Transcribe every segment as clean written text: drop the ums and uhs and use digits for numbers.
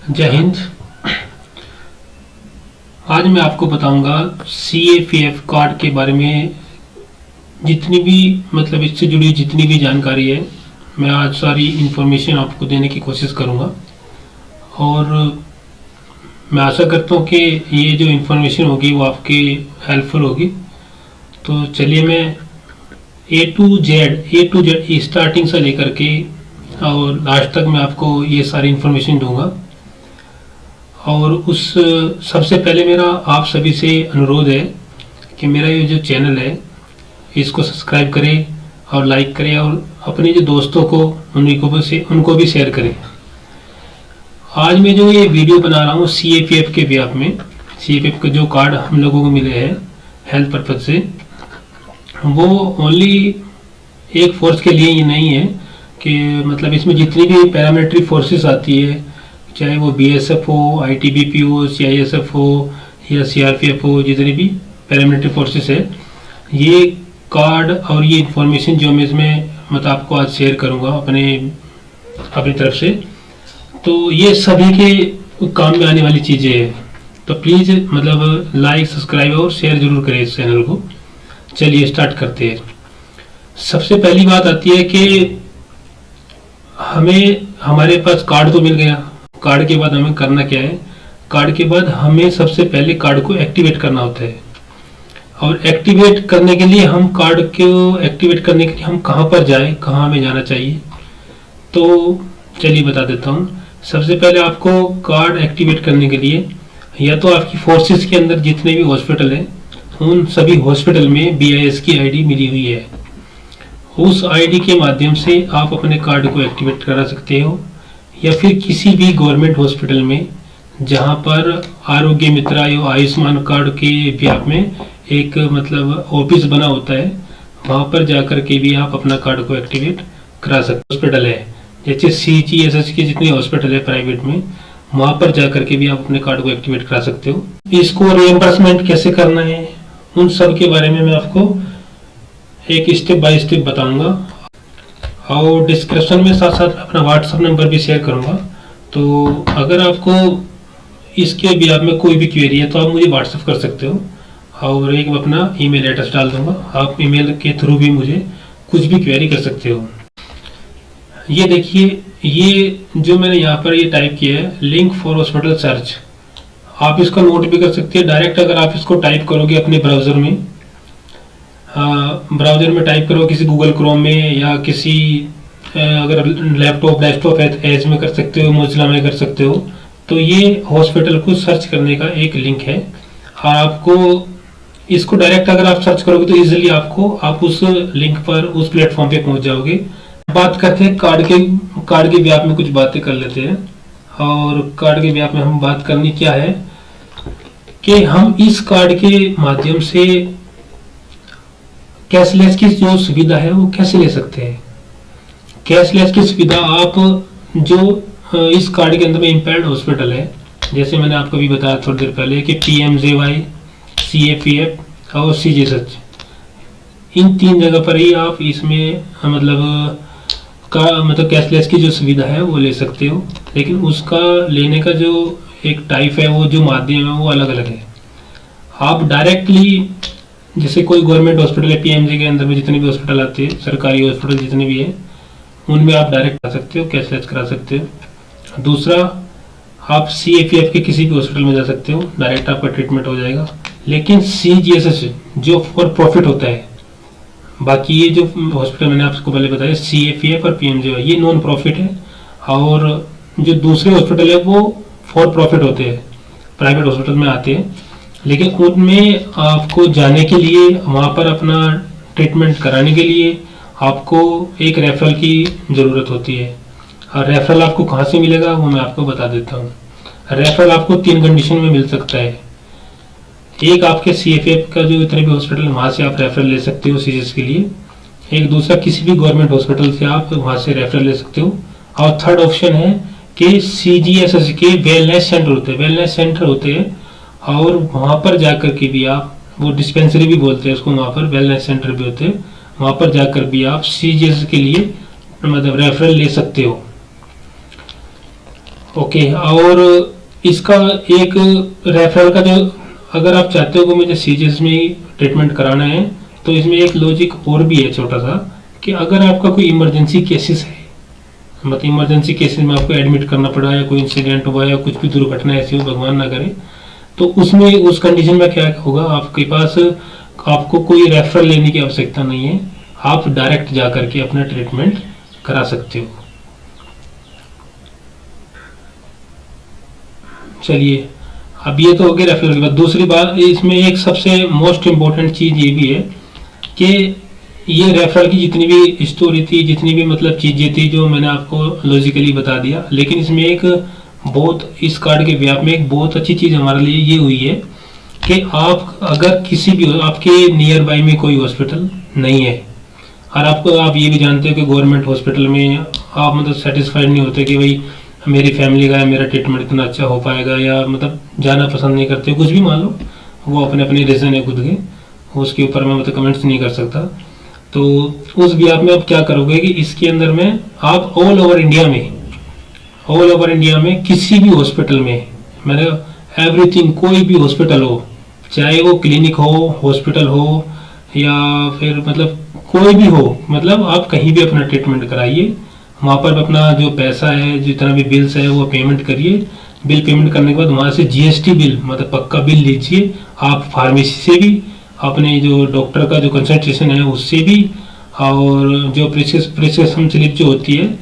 जय हिंद। आज मैं आपको बताऊंगा CAPF कार्ड के बारे में। जितनी भी इससे जुड़ी जितनी भी जानकारी है, मैं आज सारी इन्फॉर्मेशन आपको देने की कोशिश करूंगा और मैं आशा करता हूं कि ये जो इन्फॉर्मेशन होगी वो आपके हेल्पफुल होगी। तो चलिए मैं ए टू जेड स्टार्टिंग से लेकर के और लास्ट तक मैं आपको ये सारी इन्फॉर्मेशन दूंगा। और उस सबसे पहले मेरा आप सभी से अनुरोध है कि मेरा ये जो चैनल है इसको सब्सक्राइब करें और लाइक करें और अपने जो दोस्तों को उनको भी शेयर करें। आज मैं जो ये वीडियो बना रहा हूँ CAPF के व्याप में, CAPF के जो कार्ड हम लोगों को मिले हैं हेल्थ पर्पज से, वो ओनली एक फोर्स के लिए ही नहीं है कि इसमें जितनी भी पैरामिलिट्री फोर्सेस आती है, चाहे वो BSF हो, ITBP हो, CISF हो या CRPF हो, जितनी भी पैरामिलिट्री फोर्सेस है, ये कार्ड और ये इन्फॉर्मेशन जो मैं इसमें आपको आज शेयर करूंगा अपनी तरफ से, तो ये सभी के काम में आने वाली चीज़ें हैं। तो प्लीज़ लाइक, सब्सक्राइब और शेयर जरूर करें इस चैनल को। चलिए स्टार्ट करते हैं। सबसे पहली बात आती है कि हमारे पास कार्ड तो मिल गया। कार्ड के बाद हमें करना क्या है? कार्ड के बाद हमें सबसे पहले कार्ड को एक्टिवेट करना होता है। और एक्टिवेट करने के लिए हम कहाँ पर जाएं, कहाँ हमें जाना चाहिए, तो चलिए बता देता हूँ। सबसे पहले आपको कार्ड एक्टिवेट करने के लिए या तो आपकी फोर्सेस के अंदर जितने भी हॉस्पिटल हैं उन सभी हॉस्पिटल में BIS की ID मिली हुई है। उस ID के माध्यम से आप अपने कार्ड को एक्टिवेट करा सकते हो, या फिर किसी भी गवर्नमेंट हॉस्पिटल में जहां पर आरोग्य मित्रा या आयुष्मान कार्ड के व्याप में एक ऑफिस बना होता है, वहां पर जाकर के भी आप अपना कार्ड को एक्टिवेट करा सकते। हॉस्पिटल है जैसे CGSS के जितने हॉस्पिटल है प्राइवेट में, वहां पर जाकर के भी आप अपने कार्ड को एक्टिवेट करा सकते हो। इसको रिएम्बर्समेंट कैसे करना है, उन सब के बारे में मैं आपको एक स्टेप बाय स्टेप बताऊंगा और डिस्क्रिप्शन में साथ साथ अपना WhatsApp नंबर भी शेयर करूंगा। तो अगर आपको इसके भी आप में कोई भी क्वेरी है तो आप मुझे WhatsApp कर सकते हो और एक अपना ईमेल एड्रेस डाल दूंगा। आप ईमेल के थ्रू भी मुझे कुछ भी क्वेरी कर सकते हो। ये देखिए, ये जो मैंने यहाँ पर ये टाइप किया है, लिंक फॉर हॉस्पिटल सर्च, आप इसका नोट भी कर सकते हैं। डायरेक्ट अगर आप इसको टाइप करोगे अपने ब्राउज़र में टाइप करो, किसी गूगल क्रोम में या किसी अगर लैपटॉप डेस्कटॉप है एज में कर सकते हो, मोजिला में कर सकते हो। तो ये हॉस्पिटल को सर्च करने का एक लिंक है और आपको इसको डायरेक्ट अगर आप सर्च करोगे तो इजीली आप उस लिंक पर, उस प्लेटफॉर्म पे पहुंच जाओगे। बात करते हैं कार्ड के व्याप में कुछ बातें कर लेते हैं। और कार्ड के व्याप में हम बात करनी क्या है कि हम इस कार्ड के माध्यम से कैशलेस की जो सुविधा है वो कैसे ले सकते हैं। कैशलेस की सुविधा आप जो इस कार्ड के अंदर में इम्पेयर्ड हॉस्पिटल है, जैसे मैंने आपको भी बताया थोड़ी देर पहले कि PMJY, CAPF और CGSH, इन 3 जगह पर ही आप इसमें कैशलेस की जो सुविधा है वो ले सकते हो। लेकिन उसका लेने का जो एक टाइप है, वो जो माध्यम है वो अलग अलग है। आप डायरेक्टली जैसे कोई गवर्नमेंट हॉस्पिटल है, PMJ के अंदर में जितने भी हॉस्पिटल आते हैं, सरकारी हॉस्पिटल जितने भी हैं, उनमें आप डायरेक्ट करा सकते हो, कैशलेस करा सकते हो। दूसरा, आप CAPF के किसी भी हॉस्पिटल में जा सकते हो, डायरेक्ट आपका ट्रीटमेंट हो जाएगा। लेकिन CGSS जो फॉर प्रॉफिट होता है, बाकी ये जो हॉस्पिटल मैंने आपको पहले बताया CAPF और PMJ ये नॉन प्रॉफिट है, और जो दूसरे हॉस्पिटल है वो फॉर प्रॉफिट होते हैं, प्राइवेट हॉस्पिटल में आते हैं। लेकिन उनमें आपको जाने के लिए, वहाँ पर अपना ट्रीटमेंट कराने के लिए आपको एक रेफरल की ज़रूरत होती है। और रेफरल आपको कहाँ से मिलेगा वो मैं आपको बता देता हूँ। रेफरल आपको 3 कंडीशन में मिल सकता है। एक, आपके CAPF का जो इतने भी हॉस्पिटल है वहाँ से आप रेफरल ले सकते हो CGS के लिए। एक दूसरा, किसी भी गवर्नमेंट हॉस्पिटल से आप वहाँ से रेफरल ले सकते हो। और थर्ड ऑप्शन है कि CGSS के वेलनेस सेंटर होते हैं और वहाँ पर जाकर के भी आप, वो डिस्पेंसरी भी बोलते हैं उसको, वहाँ पर वेलनेस सेंटर भी होते हैं, वहाँ पर जाकर भी आप CGS के लिए रेफरल ले सकते हो। ओके, और इसका एक रेफरल का जो, अगर आप चाहते हो कि मुझे सीजीएस में ही ट्रीटमेंट कराना है, तो इसमें एक लॉजिक और भी है छोटा सा, कि अगर आपका कोई इमरजेंसी केसेस है, मतलब इमरजेंसी केसेस में आपको एडमिट करना पड़ा या कोई इंसिडेंट हुआ या कुछ भी दुर्घटना ऐसी हो, भगवान ना करे, तो उसमें उस कंडीशन में क्या होगा, आपके पास आपको कोई रेफरल लेने की आवश्यकता नहीं है, आप डायरेक्ट जा करके अपना ट्रीटमेंट करा सकते हो। चलिए, अब ये तो हो गया रेफरल की बात। दूसरी बात, इसमें एक सबसे मोस्ट इम्पोर्टेंट चीज़ ये भी है कि ये रेफरल की जितनी भी स्टोरी थी, जितनी भी मतलब चीज़ें थी, जो मैंने आपको लॉजिकली बता दिया, लेकिन इसमें एक बहुत, इस कार्ड के व्याप में एक बहुत अच्छी चीज़ हमारे लिए ये हुई है कि आप अगर किसी भी, आपके नियर बाई में कोई हॉस्पिटल नहीं है, और आपको, आप ये भी जानते हो कि गवर्नमेंट हॉस्पिटल में आप मतलब सेटिस्फाइड नहीं होते कि भाई मेरी फैमिली का मेरा ट्रीटमेंट इतना अच्छा हो पाएगा, या मतलब जाना पसंद नहीं करते, कुछ भी मान लो, वो अपने अपने रीज़न है खुद के, उसके ऊपर मैं मतलब कमेंट्स नहीं कर सकता। तो उस भी आप में आप क्या करोगे कि इसके अंदर में आप ऑल ओवर इंडिया में, ऑल ओवर इंडिया में किसी भी हॉस्पिटल में, मैंने एवरीथिंग, कोई भी हॉस्पिटल हो, चाहे वो क्लिनिक हो, हॉस्पिटल हो, या फिर मतलब कोई भी हो, मतलब आप कहीं भी अपना ट्रीटमेंट कराइए, वहाँ पर अपना जो पैसा है, जितना भी बिल्स है, वो पेमेंट करिए। बिल पेमेंट करने के बाद वहाँ से जीएसटी बिल, मतलब पक्का बिल लीजिए, आप फार्मेसी से भी, अपने जो डॉक्टर का जो कंसल्टेशन है उससे भी, और जो प्रिस्क्रिप्शन स्लिप जो होती है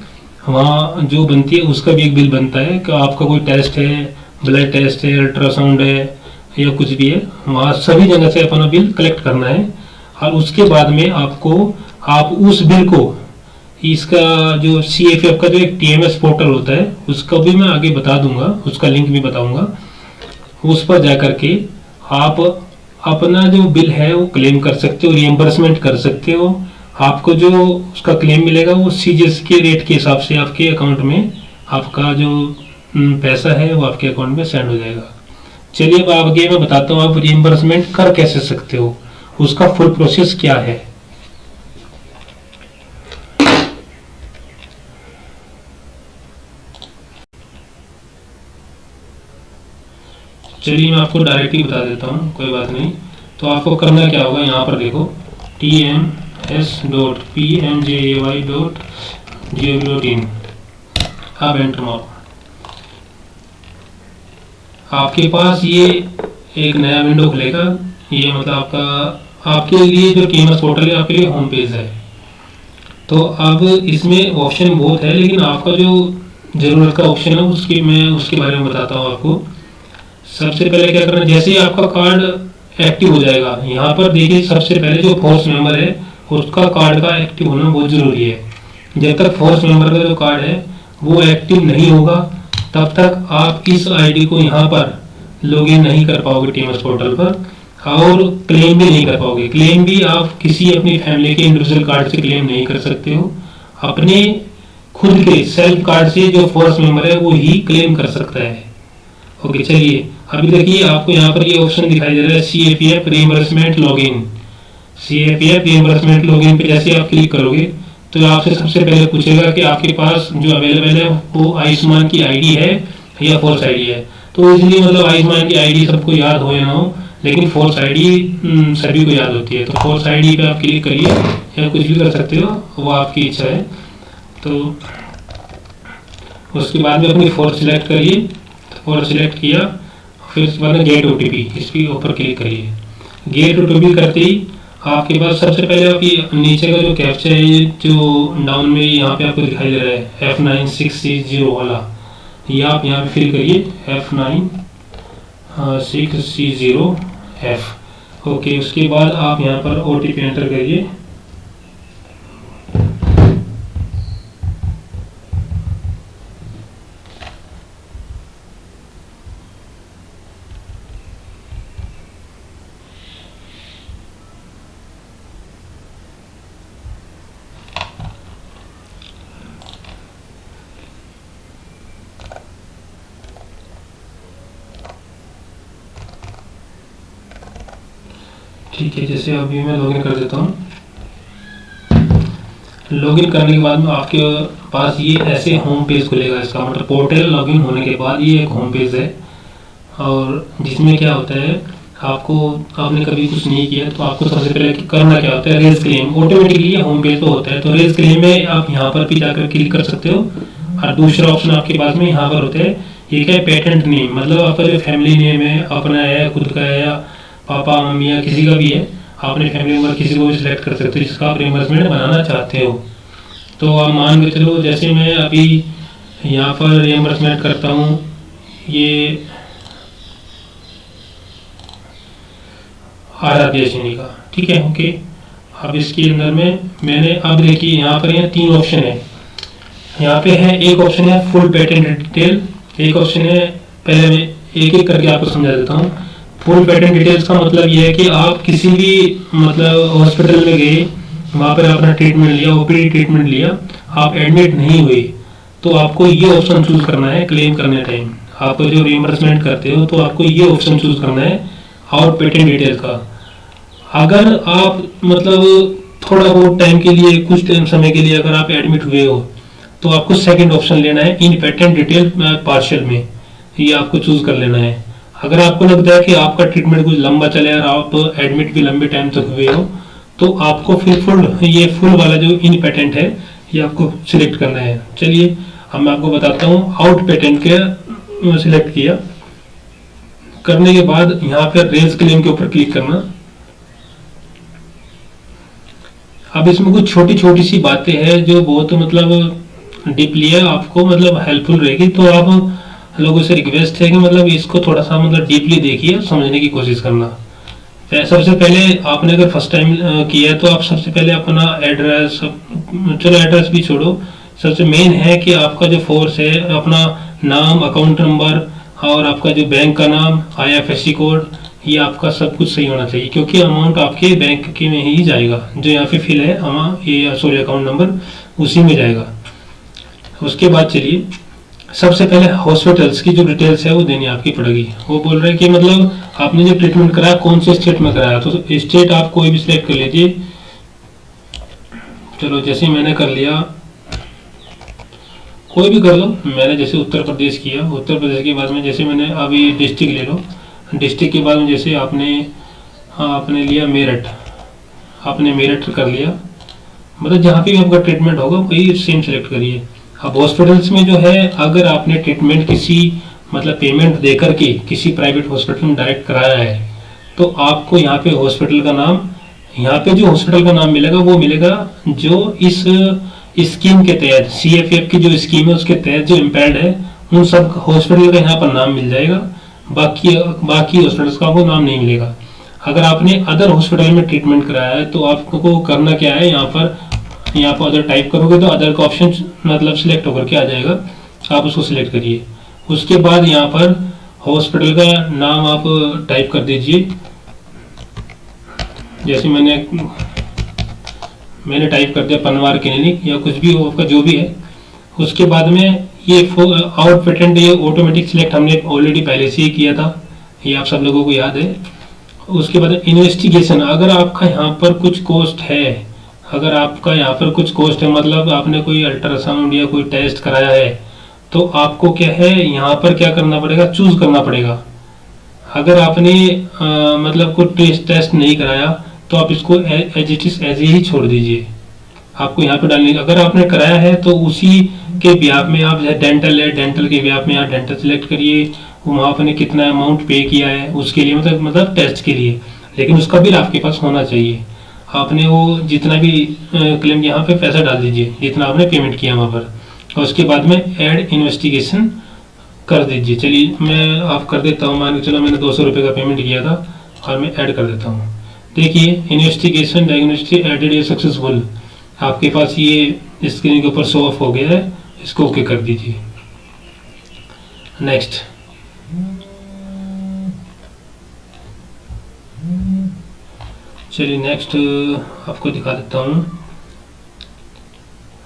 वहाँ जो बनती है, उसका भी एक बिल बनता है कि आपका कोई टेस्ट है, ब्लड टेस्ट है, अल्ट्रासाउंड है, या कुछ भी है, वहाँ सभी जगह से अपना बिल कलेक्ट करना है। और उसके बाद में आपको, आप उस बिल को, इसका जो CFF का जो एक TMS पोर्टल होता है, उसका भी मैं आगे बता दूंगा, उसका लिंक भी बताऊंगा, उस पर जा करके आप अपना जो बिल है वो क्लेम कर सकते हो, रिएम्बर्समेंट कर सकते हो। आपको जो उसका क्लेम मिलेगा वो सीजीएस के रेट के हिसाब से आपके अकाउंट में, आपका जो पैसा है वो आपके अकाउंट में सेंड हो जाएगा। चलिए, अब आगे मैं बताता हूँ आप रिएम्बर्समेंट कर कैसे सकते हो, उसका फुल प्रोसेस क्या है। चलिए, मैं आपको डायरेक्ट ही बता देता हूँ, कोई बात नहीं। तो आपको करना क्या होगा, यहाँ पर देखो tms.pmjay.gov.in, आप एंटर मारो। आपके पास ये एक नया विंडो खुलेगा, ये मतलब आपका, आपके लिए जो टीएमएस पोर्टल है आपके लिए होम पेज है। तो अब इसमें ऑप्शन बहुत है, लेकिन आपका जो ज़रूरत का ऑप्शन है उसकी मैं उसके बारे में बताता हूँ आपको। सबसे पहले क्या करना, जैसे ही आपका कार्ड एक्टिव हो जाएगा, यहाँ पर देखिए सबसे पहले जो फोर्स मेंबर है उसका कार्ड का एक्टिव होना बहुत ज़रूरी है। जब तक फोर्स मेंबर का जो कार्ड है वो एक्टिव नहीं होगा, तब तक आप इस आईडी को यहाँ पर लॉगिन नहीं कर पाओगे टीएमएस पोर्टल पर, और क्लेम भी नहीं कर पाओगे। क्लेम भी आप किसी अपनी फैमिली के इंडिविजुअल कार्ड से क्लेम नहीं कर सकते हो, अपने खुद के सेल्फ कार्ड से जो फोर्स मेंबर है वो ही क्लेम कर सकता है। ओके, चलिए अभी देखिए आपको यहाँ पर ये ऑप्शन दिखाई दे रहा है, CAPF reimbursement login. CAPF reimbursement login पे जैसे आप क्लिक करोगे तो आपसे सबसे पहले पूछेगा कि आपके पास जो अवेलेबल है वो आयुष्मान की आईडी है या फोर्स आईडी है। तो इसलिए मतलब आयुष्मान की आईडी सबको याद हो या ना हो, लेकिन फोर्स आईडी सभी को याद होती है। तो फोर्स आईडी पे आप क्लिक करिए, या कुछ भी कर सकते हो, वो आपकी इच्छा है। तो उसके बाद में अपनी फोर्स सिलेक्ट करिए, फोर्स सिलेक्ट किया, फिर उसके बाद में गेट OTP, इसके ऊपर क्लिक करिए। गेट OTP करते ही आपके पास सबसे पहले आपकी नीचे का जो कैप्चा है, जो डाउन में यहाँ पे आपको दिखाई दे रहा है F9660 वाला, ये आप यहाँ पे फिल करिए, F9660F। ओके, उसके बाद आप यहाँ पर OTP एंटर करिए। ठीक है, जैसे अभी मैं लॉगिन कर देता हूँ। लॉगिन करने के बाद में आपके पास ये ऐसे होम पेज खुलेगा। इसका मतलब पोर्टल लॉगिन होने के बाद ये एक होम पेज है, और जिसमें क्या होता है, आपको आपने कभी कुछ नहीं किया तो आपको सबसे पहले करना क्या होता है, raise claim. Automatically home page पे होता है, तो रेज क्लेम में आप यहाँ पर भी जाकर क्लिक कर सकते हो। और दूसरा ऑप्शन आपके पास में यहाँ पर होता है, ये क्या है, पेटेंट नेम, मतलब आपका जो फैमिली नेम है, अपना है, खुद का है, या पापा मम्मी या किसी का भी है, आपने फैमिली मेम्बर किसी को भी सिलेक्ट कर सकते हो जिसका आप रिइंबर्समेंट बनाना चाहते हो। तो आप मान के चलो, जैसे मैं अभी यहाँ पर रिइंबर्समेंट करता हूँ, ये RRBHNE का, ठीक है, ओके। अब इसके अंदर में मैंने, अब देखिए यहाँ पर ये 3 ऑप्शन है। यहाँ पे है, एक ऑप्शन है फुल पेटेंट डिटेल, एक ऑप्शन है, पहले मैं एक एक करके आपको समझा देता हूँ। फुल पेटेंट डिटेल्स का मतलब ये है कि आप किसी भी मतलब हॉस्पिटल में गए, वहाँ पर अपना ट्रीटमेंट लिया, ओपीडी ट्रीटमेंट लिया, आप एडमिट नहीं हुए, तो आपको ये ऑप्शन चूज करना है क्लेम करने टाइम। आप जो रिइंबर्समेंट करते हो तो आपको ये ऑप्शन चूज करना है, और पेटेंट डिटेल का। अगर आप मतलब थोड़ा बहुत टाइम के लिए, कुछ टाइम समय के लिए अगर आप एडमिट हुए हो, तो आपको सेकंड ऑप्शन लेना है, इन पेटेंट डिटेल पार्शियल में, ये आपको चूज कर लेना है। अगर आपको लगता है कि आपका ट्रीटमेंट कुछ लंबा चले और आप एडमिट भी लंबे टाइम तक हुए हो, तो आपको फिर फुल वाला जो इन पेटेंट है ये आपको सिलेक्ट करना है। चलिए अब मैं आपको बताता हूँ। आउट पेटेंट के सिलेक्ट किया, करने के बाद यहाँ पे रेज क्लेम के ऊपर क्लिक करना। अब इसमें कुछ छोटी छोटी सी बातें हैं जो बहुत मतलब डीपली है, आपको मतलब हेल्पफुल रहेगी, तो आप लोगों से रिक्वेस्ट है कि मतलब इसको थोड़ा सा मतलब डीपली देखिए, समझने की कोशिश करना। सबसे पहले आपने अगर फर्स्ट टाइम किया है तो आप सबसे पहले अपना एड्रेस, चलो एड्रेस भी छोड़ो, सबसे मेन है कि आपका जो फोर्स है, अपना नाम, अकाउंट नंबर, और आपका जो बैंक का नाम, IFSC कोड, ये आपका सब कुछ सही होना चाहिए, क्योंकि अमाउंट आपके बैंक के में ही जाएगा। जो यहाँ पे फिल है अकाउंट नंबर उसी में जाएगा। उसके बाद चलिए, सबसे पहले हॉस्पिटल्स की जो डिटेल्स है वो देनी आपकी पड़ेगी। वो बोल रहे हैं कि मतलब आपने जो ट्रीटमेंट कराया कौन से स्टेट में कराया, तो स्टेट आप कोई भी सिलेक्ट कर लीजिए। चलो जैसे मैंने कर लिया, कोई भी कर लो, मैंने जैसे उत्तर प्रदेश किया। उत्तर प्रदेश के बाद में जैसे मैंने अभी डिस्ट्रिक्ट ले लो, डिस्ट्रिक्ट के बाद में जैसे आपने लिया मेरठ, आपने मेरठ कर लिया, मतलब जहाँ पे भी आपका ट्रीटमेंट होगा वही सेम सेलेक्ट करिए। अब हॉस्पिटल्स में जो है, अगर आपने ट्रीटमेंट किसी मतलब पेमेंट देकर के किसी प्राइवेट हॉस्पिटल में डायरेक्ट कराया है, तो आपको यहाँ पे हॉस्पिटल का नाम, यहाँ पे जो हॉस्पिटल का नाम मिलेगा वो मिलेगा जो इस स्कीम के तहत, CFF की जो स्कीम है उसके तहत जो इम्पैक्ट है, उन सब हॉस्पिटल का यहाँ पर नाम मिल जाएगा। बाकी हॉस्पिटल्स का वो नाम नहीं मिलेगा। अगर आपने अदर हॉस्पिटल में ट्रीटमेंट कराया है तो आपको करना क्या है, यहाँ पर अदर टाइप करोगे तो अदर का ऑप्शन मतलब सिलेक्ट होकर के आ जाएगा, आप उसको सिलेक्ट करिए। उसके बाद यहाँ पर हॉस्पिटल का नाम आप टाइप कर दीजिए, जैसे मैंने टाइप कर दिया पनवार क्लिनिक या कुछ भी हो आपका जो भी है। उसके बाद में ये आउट पेटेंट, ये ऑटोमेटिक सिलेक्ट हमने ऑलरेडी पहले से ही किया था, ये आप सब लोगों को याद है। उसके बाद इन्वेस्टिगेशन, अगर आपका यहाँ पर कुछ कॉस्ट है, अगर आपका यहाँ पर कुछ कॉस्ट है, मतलब आपने कोई अल्ट्रासाउंड या कोई टेस्ट कराया है, तो आपको क्या है यहाँ पर क्या करना पड़ेगा, चूज करना पड़ेगा। अगर आपने मतलब कोई टेस्ट नहीं कराया तो आप इसको एज इट इज ऐसे ही छोड़ दीजिए, आपको यहाँ पे डालने। अगर आपने कराया है तो उसी के ब्याप में आप, डेंटल है, डेंटल के ब्याप में आप डेंटल सेलेक्ट करिए, वहाँ आपने कितना अमाउंट पे किया है उसके लिए, मतलब टेस्ट के लिए, लेकिन उसका बिल आपके पास होना चाहिए। आपने वो जितना भी क्लेम यहाँ पे पैसा डाल दीजिए जितना आपने पेमेंट किया वहाँ पर, और उसके बाद में ऐड इन्वेस्टिगेशन कर दीजिए। चलिए मैं आप कर देता हूँ, मान के चलो मैंने 200 रुपये का पेमेंट किया था और मैं ऐड कर देता हूँ। देखिए इन्वेस्टिगेशन डायग्नोस्टिक एडेड ये सक्सेसफुल, आपके पास ये स्क्रीन के ऊपर शो ऑफ हो गया है, इसको ओके कर दीजिए। नेक्स्ट, चलिए नेक्स्ट आपको दिखा देता हूँ।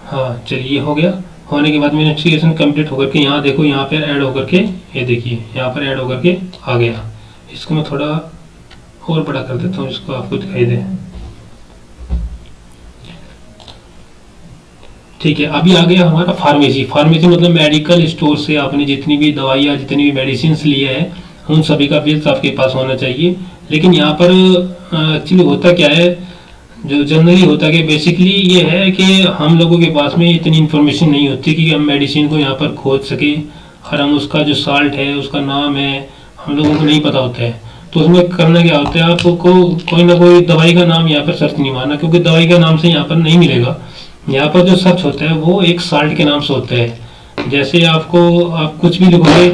हाँ चलिए ये हो गया। होने के बाद में इन्वेस्टिगेशन कंप्लीट होकर के यहाँ देखो, यहाँ पर ऐड होकर के, ये देखिए यहाँ पर ऐड होकर के आ गया। इसको मैं थोड़ा और बड़ा कर देता हूँ, इसको आपको दिखाई दे। ठीक है, अभी आ गया हमारा फार्मेसी। फार्मेसी मतलब मेडिकल स्टोर से आपने जितनी भी दवाइयाँ, जितनी भी मेडिसिन लिए हैं, उन सभी का बिल्स आपके पास होना चाहिए। लेकिन यहाँ पर एक्चुअली होता क्या है, जो जनरली होता है कि बेसिकली ये है कि हम लोगों के पास में इतनी इन्फॉर्मेशन नहीं होती कि हम मेडिसिन को यहाँ पर खोज सके, और हम उसका जो साल्ट है, उसका नाम है, हम लोगों को नहीं पता होता है। तो उसमें करना क्या होता है, आपको कोई ना कोई दवाई का नाम यहाँ पर सर्च नहीं मारना, क्योंकि दवाई का नाम से यहाँ पर नहीं मिलेगा। यहाँ पर जो सर्च होता है वो एक साल्ट के नाम से होता है। जैसे आप कुछ भी लिखोगे,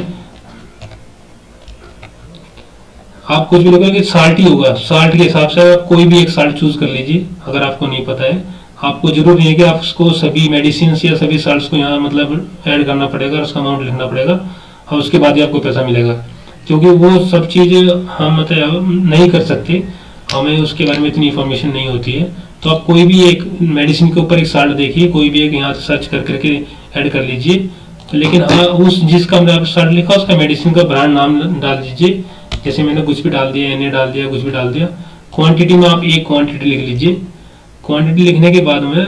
आप कुछ भी लिखोगे कि साल्ट ही होगा, साल्ट के हिसाब से आप कोई भी एक साल्ट चूज कर लीजिए। अगर आपको नहीं पता है, आपको जरूर नहीं है कि आपको सभी मेडिसिन या सभी साल्ट को यहाँ मतलब ऐड करना पड़ेगा, उसका अमाउंट लिखना पड़ेगा, और उसके बाद ही आपको पैसा मिलेगा। क्योंकि वो सब चीज़ हम मतलब नहीं कर सकते, हमें उसके बारे में इतनी इन्फॉर्मेशन नहीं होती है। तो आप कोई भी एक मेडिसिन के ऊपर एक साल्ट देखिए, कोई भी एक यहाँ से सर्च कर करके ऐड कर लीजिए। तो लेकिन हाँ, उस जिसका हमने साल्ट लिखा उसका मेडिसिन का ब्रांड नाम डाल दीजिए। जैसे मैंने कुछ भी डाल दिया, एन डाल दिया, कुछ भी डाल दिया। क्वांटिटी में आप एक क्वांटिटी लिख लीजिए। क्वांटिटी लिखने के बाद में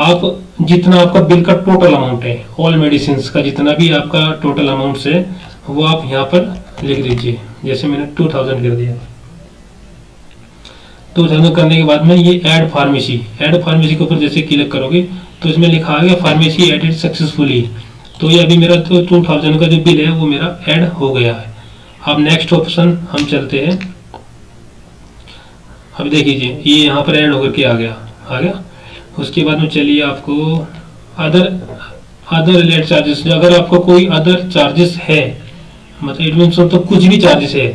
आप जितना आपका बिल का टोटल अमाउंट है, ऑल मेडिसिन का जितना भी आपका टोटल अमाउंट है, वो आप यहाँ पर लिख दीजिए। जैसे मैंने 2000 कर दिया। 2000 करने के बाद में ये ऐड फार्मेसी के ऊपर जैसे क्लिक करोगे तो इसमें लिखा आ गया फार्मेसी एडेड सक्सेसफुली। तो ये अभी मेरा तो 2000 का जो बिल है वो मेरा ऐड हो गया है। अब नेक्स्ट ऑप्शन हम चलते हैं। अब देखिए ये यहाँ पर ऐड होकर के आ गया। उसके बाद में चलिए आपको अदर रिलेटेड चार्जेस, अगर आपको कोई अदर चार्जेस है, मतलब इट मीन्स तो कुछ भी चार्जेस है,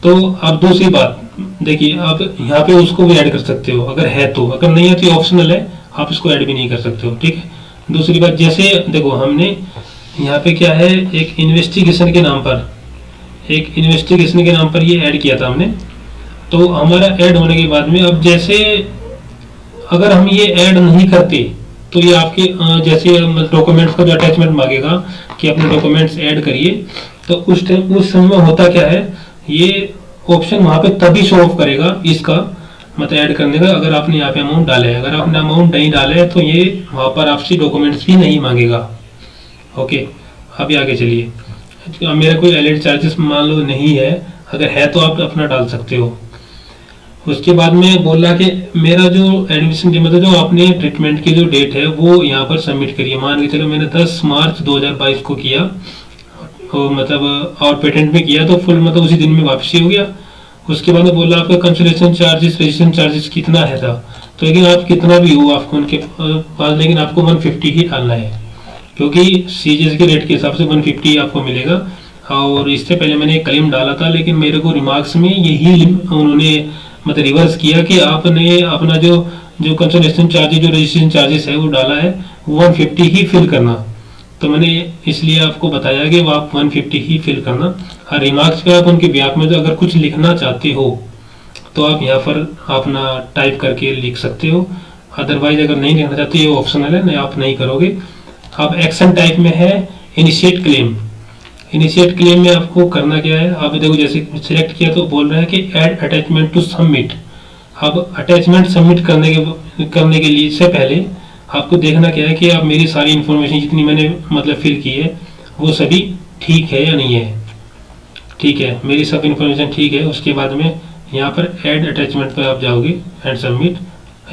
तो अब दूसरी बात देखिए, आप यहाँ पे उसको भी ऐड कर सकते हो अगर है तो, अगर नहीं है तो ऑप्शनल है, आप इसको ऐड भी नहीं कर सकते हो। ठीक है। दूसरी बात, जैसे देखो हमने यहाँ पे क्या है, एक इन्वेस्टिगेशन के नाम पर ये ऐड किया था हमने। तो हमारा ऐड होने के बाद में अब जैसे अगर हम ये ऐड नहीं करते तो ये आपके जैसे डॉक्यूमेंट्स का जो अटैचमेंट मांगेगा कि अपने डॉक्यूमेंट्स ऐड करिए, तो उस समय होता क्या है, ये ऑप्शन वहां पे तभी शो ऑफ करेगा इसका मतलब ऐड करने का, अगर आपने यहाँ पे अमाउंट डाला है। अगर आपने अमाउंट नहीं डाला है तो ये वहां पर आपसे डॉक्यूमेंट्स भी नहीं मांगेगा। ओके, अभी आगे चलिए। मेरा कोई एलिड चार्जेस मान लो नहीं है, अगर है तो आप अपना डाल सकते हो। उसके बाद में बोला कि मेरा जो एडमिशन की मतलब जो आपने ट्रीटमेंट की जो डेट है वो यहाँ पर सबमिट करिए। मान के चलो मैंने 10 मार्च 2022 को किया, तो मतलब और पेटेंट में किया, तो फुल मतलब उसी दिन में वापसी हो गया। उसके बाद में बोला आपका कंसल्टेशन चार्जेस, रजिस्ट्रेशन चार्जेस कितना है था, तो लेकिन आप कितना भी हो आपको उनके पास, लेकिन आपको 150 ही डालना है, क्योंकि सीजीएस के रेट के हिसाब से 150 आपको मिलेगा। और इससे पहले मैंने एक क्लेम डाला था, लेकिन मेरे को रिमार्क्स में यही उन्होंने मतलब रिवर्स किया कि आपने अपना जो कंसल्टेशन चार्जेस, जो रजिस्ट्रेशन चार्जेस है वो डाला है, 150 ही फिल करना। तो मैंने इसलिए आपको बताया कि वो आप 150 ही फिल करना। और रिमार्क्स पे आप उनके ब्याह में तो अगर कुछ लिखना चाहते हो तो आप यहाँ पर अपना टाइप करके लिख सकते हो, अदरवाइज अगर नहीं लिखना चाहते, ये ऑप्शनल है, नहीं आप नहीं करोगे। अब एक्शन टाइप में है इनिशिएट क्लेम। इनिशिएट क्लेम में आपको करना क्या है, आप देखो जैसे सिलेक्ट किया तो बोल रहा है कि ऐड अटैचमेंट टू सबमिट। अब अटैचमेंट सबमिट करने के लिए से पहले आपको देखना क्या है कि आप मेरी सारी इन्फॉर्मेशन जितनी मैंने मतलब फिल की है वो सभी ठीक है या नहीं है। ठीक है, मेरी सब इन्फॉर्मेशन ठीक है। उसके बाद में यहाँ पर ऐड अटैचमेंट पर आप जाओगे एंड सबमिट।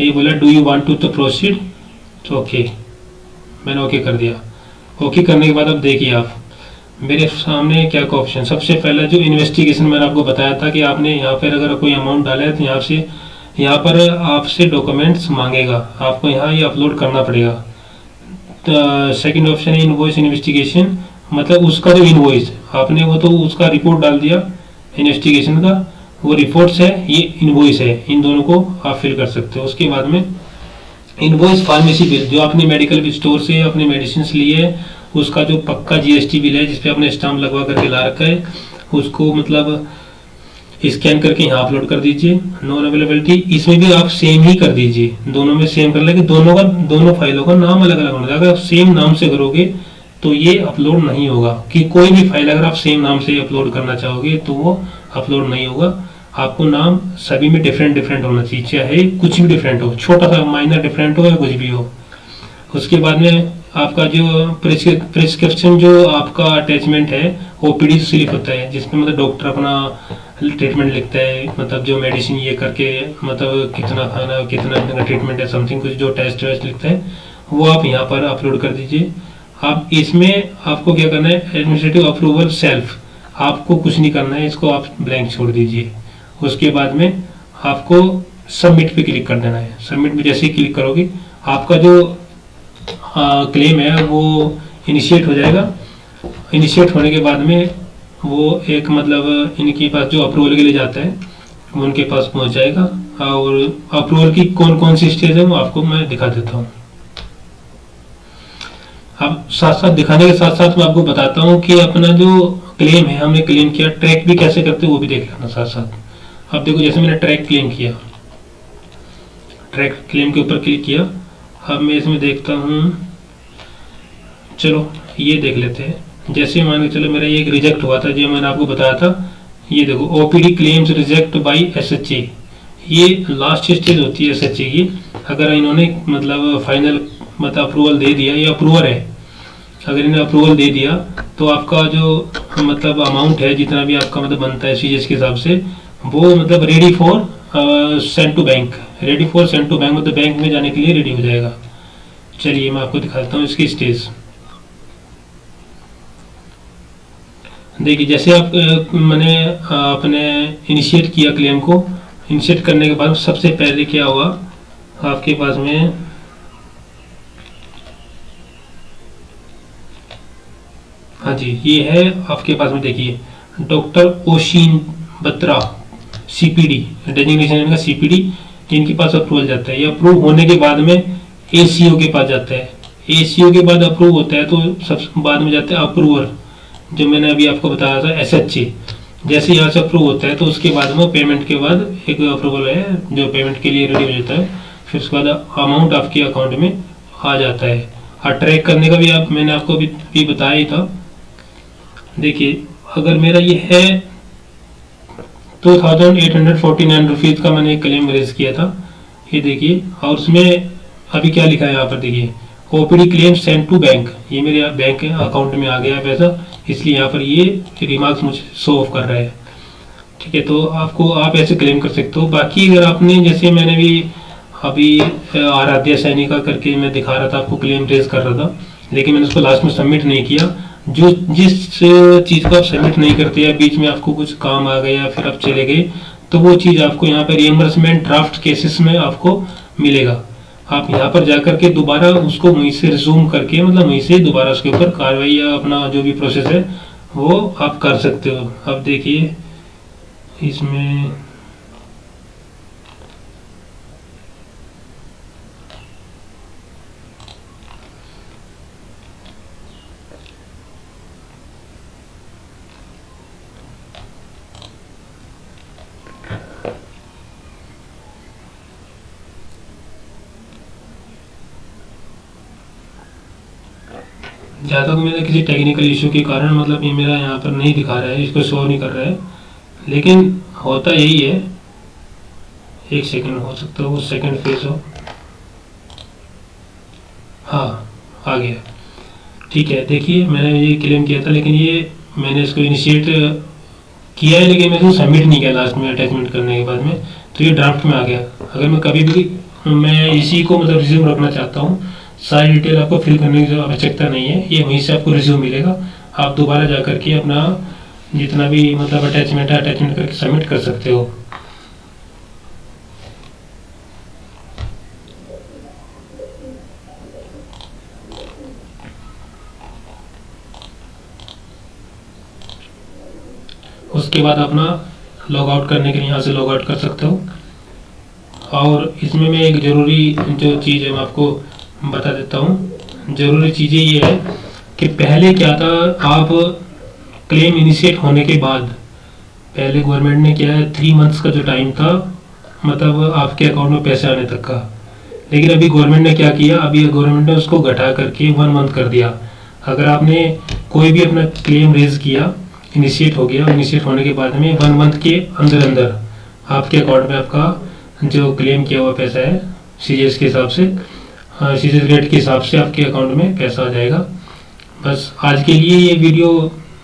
ये बोला डू यू वांट टू तो प्रोसीड, तो ओके, मैंने ओके कर दिया। ओके करने के बाद अब देखिए आप मेरे सामने क्या का ऑप्शन, सबसे पहला जो इन्वेस्टिगेशन मैंने आपको बताया था कि आपने यहाँ पर अगर कोई अमाउंट डाला है तो यहाँ पर आपसे डॉक्यूमेंट्स मांगेगा, आपको यहाँ ये अपलोड करना पड़ेगा। तो सेकंड ऑप्शन है इनवॉइस इन्वेस्टिगेशन, मतलब उसका जो इनवॉइस आपने वो तो उसका रिपोर्ट डाल दिया इन्वेस्टिगेशन का, वो रिपोर्ट्स है, ये इनवॉइस है, इन दोनों को आप फिल कर सकते हो। उसके बाद में इनवॉइस फार्मेसी बिल, जो आपने मेडिकल स्टोर से अपने मेडिसिन लिए है उसका जो पक्का जीएसटी बिल है जिसपे आपने स्टाम्प लगवा करके ला रखा है, उसको मतलब स्कैन करके यहाँ अपलोड कर दीजिए। नॉन अवेलेबिलिटी इसमें भी आप सेम ही कर दीजिए, दोनों में सेम कर लेंगे, दोनों फाइलों का नाम अलग अलग होना चाहिए। अगर आप सेम नाम से करोगे तो ये अपलोड नहीं होगा, कि कोई भी फाइल अगर आप सेम नाम से अपलोड करना चाहोगे तो वो अपलोड नहीं होगा। आपको नाम सभी में डिफरेंट होना चाहिए, चाहे कुछ भी डिफरेंट हो, छोटा सा माइनर डिफरेंट हो या कुछ भी हो। उसके बाद में आपका जो प्रिस्क्रिप्शन जो आपका अटैचमेंट है ओपीडी स्लिप होता है, जिसमें मतलब डॉक्टर अपना ट्रीटमेंट लिखता है, मतलब जो मेडिसिन ये करके मतलब कितना खाना कितना दिन का ट्रीटमेंट है, समथिंग कुछ जो टेस्ट वेस्ट लिखता है वो आप यहाँ पर अपलोड कर दीजिए। आप इसमें आपको क्या करना है, एडमिनिस्ट्रेटिव अप्रूवल सेल्फ, आपको कुछ नहीं करना है, इसको आप ब्लैंक छोड़ दीजिए। उसके बाद में आपको सबमिट पे क्लिक कर देना है। सबमिट पे जैसे ही क्लिक करोगे आपका जो क्लेम है वो इनिशिएट हो जाएगा। इनिशिएट होने के बाद में वो एक मतलब इनके पास जो अप्रूवल के लिए जाता है वो उनके पास पहुंच जाएगा। और अप्रूवल की कौन कौन सी स्टेज है वो आपको मैं दिखा देता हूँ। अब साथ साथ दिखाने के साथ साथ मैं आपको बताता हूँ कि अपना जो क्लेम है हमने क्लेम किया, ट्रैक भी कैसे करते हैं वो भी देख लेना साथ साथ। अब देखो जैसे मैंने ट्रैक क्लेम किया, ट्रैक क्लेम के ऊपर क्लिक किया। अब मैं इसमें देखता हूँ, चलो ये देख लेते हैं। जैसे मान के चलो मेरा ये एक रिजेक्ट हुआ था जो मैंने आपको बताया था, ये देखो OPD claims reject by SHA, ये लास्ट स्टेज होती है एसएचए की। अगर इन्होंने मतलब फाइनल मतलब अप्रूवल दे दिया, ये अप्रूवर है, अगर इन्हें अप्रूवल दे दिया तो आपका जो मतलब अमाउंट है जितना भी आपका मतलब बनता है सीजीएस के हिसाब से, वो मतलब ready for send to bank, ready for send to bank मतलब बैंक में जाने के लिए रेडी हो जाएगा। चलिए मैं आपको दिखाता हूँ इसकी स्टेज। देखिए जैसे आप मैंने अपने इनिशिएट किया क्लेम को, इनिशिएट करने के बाद सबसे पहले क्या हुआ आपके पास में, हाँ जी ये है आपके पास में, देखिए doctor ocean Batra CPD, designation इनका सीपीडी, इनके पास अप्रूवल जाता है। ये अप्रूव होने के बाद में एसीओ के पास जाता है, एसीओ के बाद अप्रूव होता है तो सब बाद में जाता है अप्रूवर, जो मैंने अभी आपको बताया था एसएचए। जैसे यहाँ से अप्रूव होता है तो उसके बाद में पेमेंट के बाद एक अप्रूवल है जो पेमेंट के लिए रेडी हो जाता है, फिर उसके बाद अमाउंट आपके अकाउंट में आ जाता है। और ट्रैक करने का भी आप मैंने आपको भी बताया ही था। देखिए अगर मेरा ये है 2849 रुपीज़ का मैंने क्लेम रेज किया था, ये देखिए, और उसमें अभी क्या लिखा है यहाँ पर देखिए, OPD claim send to bank, ये मेरे बैंक अकाउंट में आ गया पैसा, इसलिए यहाँ पर ये रिमार्क्स मुझे शो ऑफ कर रहा है। ठीक है, तो आपको आप ऐसे क्लेम कर सकते हो। बाकी अगर आपने जैसे मैंने भी अभी आराध्या सैनिका करके मैं दिखा रहा था आपको, क्लेम रेज कर रहा था, लेकिन मैंने उसको लास्ट में सबमिट नहीं किया। जो जिस चीज़ को आप सबमिट नहीं करते या बीच में आपको कुछ काम आ गया या फिर आप चले गए, तो वो चीज़ आपको यहाँ पर रिएम्बर्समेंट ड्राफ्ट केसेस में आपको मिलेगा। आप यहाँ पर जाकर के दोबारा उसको वहीं से रिज्यूम करके मतलब वहीं से दोबारा उसके ऊपर कार्रवाई या अपना जो भी प्रोसेस है वो आप कर सकते हो। अब देखिए इसमें ज़्यादा तो मेरा किसी टेक्निकल इशू के कारण मतलब ये मेरा यहाँ पर नहीं दिखा रहा है, इसको शो नहीं कर रहा है, लेकिन होता यही है। एक सेकंड हो सकता है वो सेकंड फेज हो, हाँ आ गया। ठीक है, देखिए मैंने ये क्लेम किया था लेकिन ये मैंने इसको इनिशिएट किया है लेकिन मैंने सबमिट नहीं किया लास्ट में अटैचमेंट करने के बाद में, तो ये ड्राफ्ट में आ गया। अगर मैं कभी भी मैं इसी को मतलब रिज्यूम रखना चाहता हूँ, सारी डिटेल आपको फिल करने की आवश्यकता नहीं है, ये वहीं से आपको रिज्यूम मिलेगा। आप दोबारा जा करके अपना जितना भी मतलब अटैचमेंट है अटैचमेंट करके सबमिट कर सकते हो। उसके बाद अपना लॉग आउट करने के लिए यहाँ से लॉग आउट कर सकते हो। और इसमें मैं एक ज़रूरी जो चीज़ है मैं आपको बता देता हूँ। ज़रूरी चीज़ें ये है कि पहले क्या था, आप क्लेम इनिशिएट होने के बाद पहले गवर्नमेंट ने क्या है 3 मंथ्स का जो टाइम था मतलब आपके अकाउंट में पैसे आने तक का, लेकिन अभी गवर्नमेंट ने क्या किया, अभी गवर्नमेंट ने उसको घटा करके 1 मंथ कर दिया। अगर आपने कोई भी अपना क्लेम रेज किया, इनिशिएट हो गया, इनिशिएट होने के बाद में 1 मंथ के अंदर अंदर आपके अकाउंट में आपका जो क्लेम किया हुआ पैसा है सीजीएस के हिसाब से सीजन रेट के हिसाब से आपके अकाउंट में पैसा आ जाएगा। बस आज के लिए ये वीडियो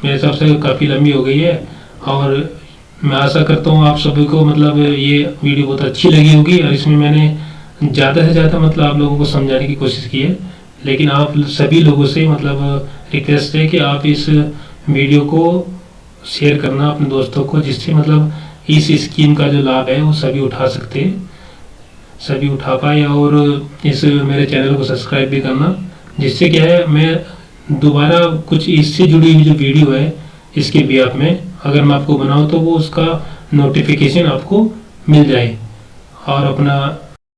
मेरे हिसाब से काफ़ी लंबी हो गई है, और मैं आशा करता हूँ आप सभी को मतलब ये वीडियो बहुत अच्छी लगी होगी, और इसमें मैंने ज़्यादा से ज़्यादा मतलब आप लोगों को समझाने की कोशिश की है। लेकिन आप सभी लोगों से मतलब रिक्वेस्ट है कि आप इस वीडियो को शेयर करना अपने दोस्तों को, जिससे मतलब इस स्कीम का जो लाभ है वो सभी उठा सकते हैं, सभी उठा पाए। और इस मेरे चैनल को सब्सक्राइब भी करना, जिससे क्या है मैं दोबारा कुछ इससे जुड़ी हुई जो वीडियो है इसके बिहाफ में अगर मैं आपको बनाऊँ तो वो उसका नोटिफिकेशन आपको मिल जाए। और अपना